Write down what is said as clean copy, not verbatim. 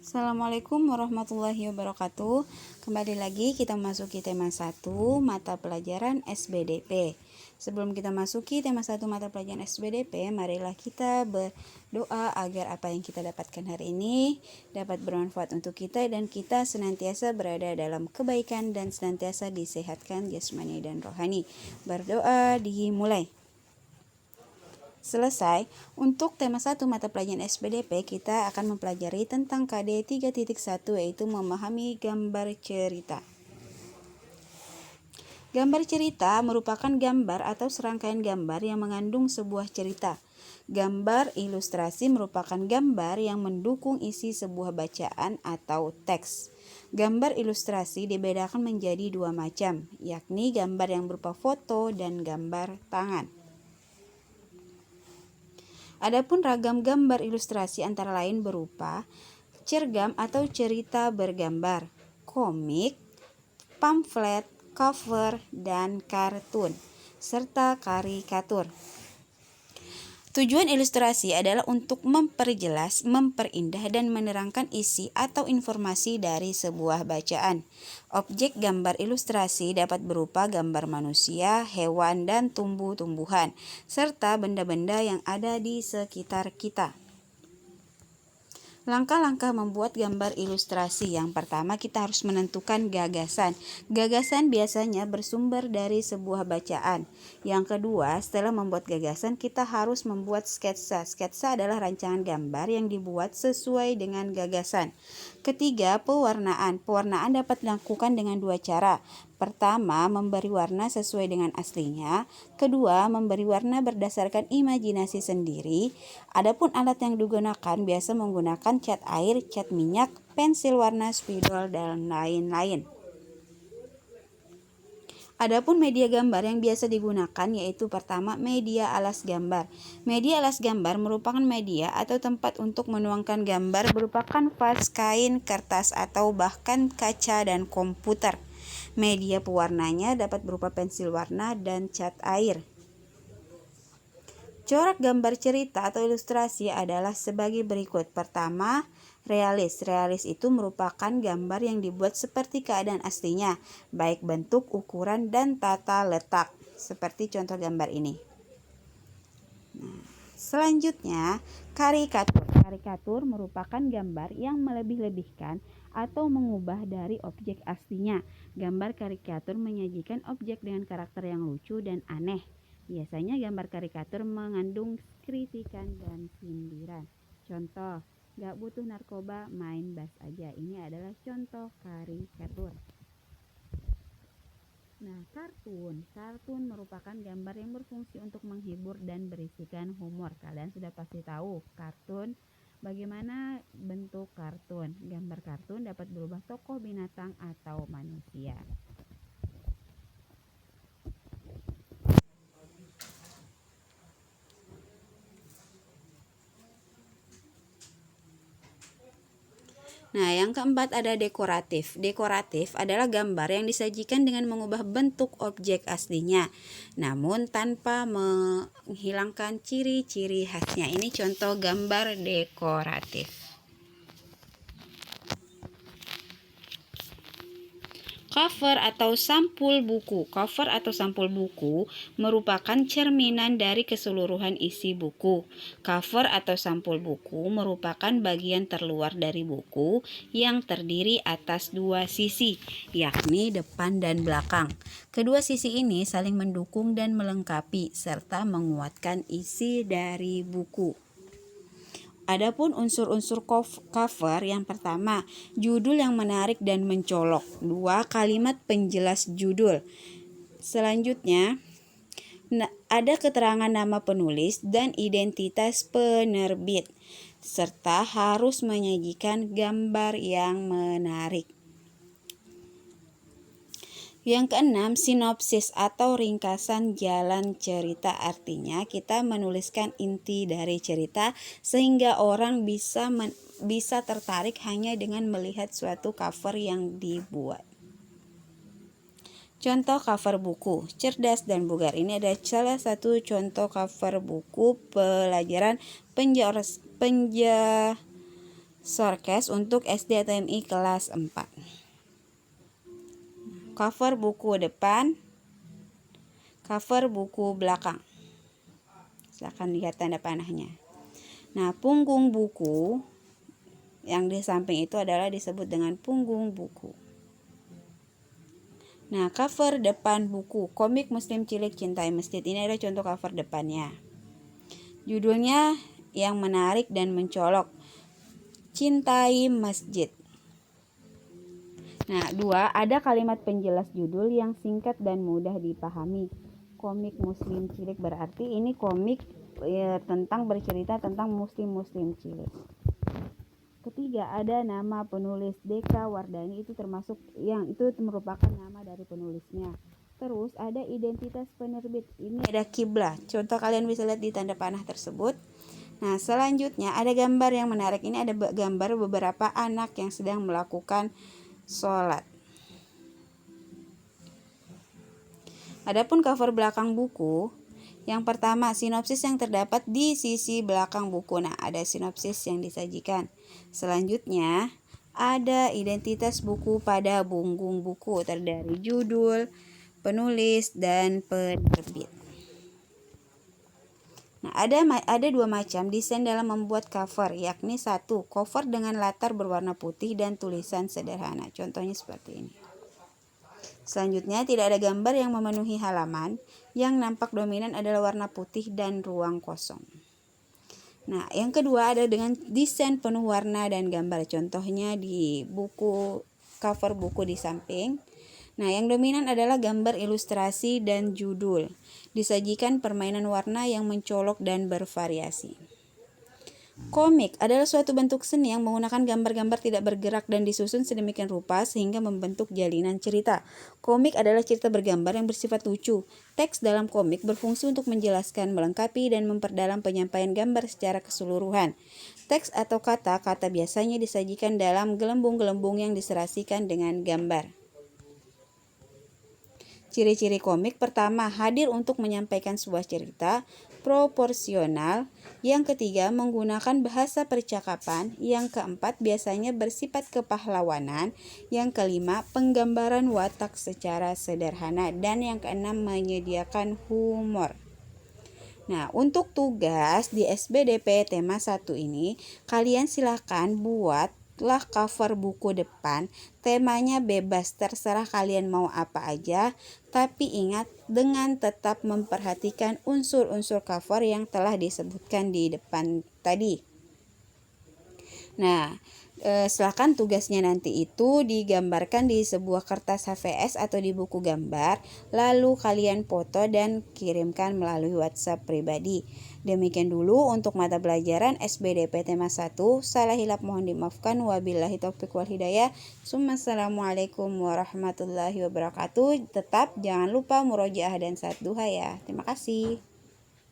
Assalamualaikum warahmatullahi wabarakatuh. Kembali lagi kita masuki tema 1 mata pelajaran SBDP. Sebelum kita masuki tema 1 mata pelajaran SBDP, marilah kita berdoa agar apa yang kita dapatkan hari ini dapat bermanfaat untuk kita dan kita senantiasa berada dalam kebaikan dan senantiasa disehatkan jasmani dan rohani. Berdoa dimulai. Selesai. Untuk tema 1 mata pelajaran SBDP, kita akan mempelajari tentang KD 3.1 yaitu memahami gambar cerita. Gambar cerita merupakan gambar atau serangkaian gambar yang mengandung sebuah cerita. Gambar ilustrasi merupakan gambar yang mendukung isi sebuah bacaan atau teks. Gambar ilustrasi dibedakan menjadi dua macam, yakni gambar yang berupa foto dan gambar tangan. Adapun ragam gambar ilustrasi antara lain berupa cergam atau cerita bergambar, komik, pamflet, cover, dan kartun, serta karikatur. Tujuan ilustrasi adalah untuk memperjelas, memperindah, dan menerangkan isi atau informasi dari sebuah bacaan. Objek gambar ilustrasi dapat berupa gambar manusia, hewan, dan tumbuh-tumbuhan, serta benda-benda yang ada di sekitar kita. Langkah-langkah membuat gambar ilustrasi. Yang pertama, kita harus menentukan gagasan. Gagasan biasanya bersumber dari sebuah bacaan. Yang kedua, setelah membuat gagasan, kita harus membuat sketsa. Sketsa adalah rancangan gambar yang dibuat sesuai dengan gagasan. Ketiga, pewarnaan. Pewarnaan dapat dilakukan dengan dua cara. Pertama, memberi warna sesuai dengan aslinya. Kedua, memberi warna berdasarkan imajinasi sendiri. Adapun alat yang digunakan biasa menggunakan cat air, cat minyak, pensil warna, spidol, dan lain-lain. Adapun media gambar yang biasa digunakan yaitu pertama, media alas gambar. Media alas gambar merupakan media atau tempat untuk menuangkan gambar berupa kanvas, kain, kertas, atau bahkan kaca dan komputer. Media pewarnanya dapat berupa pensil warna dan cat air. Corak gambar cerita atau ilustrasi adalah sebagai berikut. Pertama, realis. Realis itu merupakan gambar yang dibuat seperti keadaan aslinya, baik bentuk, ukuran, dan tata letak. Seperti contoh gambar ini. Selanjutnya, karikatur. Karikatur merupakan gambar yang melebih-lebihkan atau mengubah dari objek aslinya. Gambar karikatur menyajikan objek dengan karakter yang lucu dan aneh. Biasanya gambar karikatur mengandung kritikan dan sindiran. Contoh, gak butuh narkoba, main bas aja. Ini adalah contoh karikatur. Nah, kartun. Kartun merupakan gambar yang berfungsi untuk menghibur dan berisikan humor. Kalian sudah pasti tahu kartun. Bagaimana bentuk kartun? Gambar kartun dapat berubah tokoh, binatang, atau manusia. Nah, yang keempat ada dekoratif. Dekoratif adalah gambar yang disajikan dengan mengubah bentuk objek aslinya, namun tanpa menghilangkan ciri-ciri khasnya. Ini contoh gambar dekoratif. Cover atau sampul buku. Cover atau sampul buku merupakan cerminan dari keseluruhan isi buku. Cover atau sampul buku merupakan bagian terluar dari buku yang terdiri atas dua sisi, yakni depan dan belakang. Kedua sisi ini saling mendukung dan melengkapi serta menguatkan isi dari buku. Adapun unsur-unsur cover, yang pertama, judul yang menarik dan mencolok. Dua, kalimat penjelas judul. Selanjutnya, ada keterangan nama penulis dan identitas penerbit, serta harus menyajikan gambar yang menarik. Yang keenam, sinopsis atau ringkasan jalan cerita. Artinya kita menuliskan inti dari cerita sehingga orang bisa tertarik hanya dengan melihat suatu cover yang dibuat. Contoh cover buku, Cerdas dan Bugar. Ini adalah salah satu contoh cover buku pelajaran Shortcast untuk SD atau MI kelas 4. Cover buku depan, cover buku belakang. Silakan lihat tanda panahnya. Nah, punggung buku yang di samping itu adalah disebut dengan punggung buku. Nah, cover depan buku Komik Muslim Cilik Cintai Masjid. Ini adalah contoh cover depannya. Judulnya yang menarik dan mencolok, Cintai Masjid. Nah, 2, ada kalimat penjelas judul yang singkat dan mudah dipahami. Komik Muslim Cilik berarti ini komik tentang bercerita tentang muslim-muslim cilik. Ketiga, ada nama penulis Deka Wardani, itu termasuk yang itu merupakan nama dari penulisnya. Terus ada identitas penerbit, ini ada kiblah. Contoh kalian bisa lihat di tanda panah tersebut. Nah, selanjutnya ada gambar yang menarik. Ini ada gambar beberapa anak yang sedang melakukan sholat. Adapun cover belakang buku, yang pertama sinopsis yang terdapat di sisi belakang buku. Nah, ada sinopsis yang disajikan. Selanjutnya ada identitas buku pada punggung buku, terdiri judul, penulis, dan penerbit. Nah, ada 2 macam desain dalam membuat cover, yakni 1, cover dengan latar berwarna putih dan tulisan sederhana. Contohnya seperti ini. Selanjutnya, tidak ada gambar yang memenuhi halaman. Yang nampak dominan adalah warna putih dan ruang kosong. Nah, yang kedua ada dengan desain penuh warna dan gambar. Contohnya di buku, cover buku di samping. Nah, yang dominan adalah gambar ilustrasi dan judul. Disajikan permainan warna yang mencolok dan bervariasi. Komik adalah suatu bentuk seni yang menggunakan gambar-gambar tidak bergerak dan disusun sedemikian rupa sehingga membentuk jalinan cerita. Komik adalah cerita bergambar yang bersifat lucu. Teks dalam komik berfungsi untuk menjelaskan, melengkapi, dan memperdalam penyampaian gambar secara keseluruhan. Teks atau kata-kata biasanya disajikan dalam gelembung-gelembung yang diserasikan dengan gambar. Ciri-ciri komik: pertama, hadir untuk menyampaikan sebuah cerita, proporsional. Yang ketiga, menggunakan bahasa percakapan. Yang keempat, biasanya bersifat kepahlawanan. Yang kelima, penggambaran watak secara sederhana. Dan yang keenam, menyediakan humor. Nah, untuk tugas di SBDP tema 1 ini, kalian silakan buatlah cover buku depan. Temanya bebas, terserah kalian mau apa aja, tapi ingat dengan tetap memperhatikan unsur-unsur cover yang telah disebutkan di depan tadi. Nah, silakan tugasnya nanti itu digambarkan di sebuah kertas HVS atau di buku gambar, lalu kalian foto dan kirimkan melalui WhatsApp pribadi. Demikian dulu untuk mata pelajaran SBDP tema 1. Salah hilap mohon dimaafkan. Wabillahi taufiq wal hidayah. Assalamualaikum warahmatullahi wabarakatuh. Tetap jangan lupa murojaah dan saat duha ya. Terima kasih.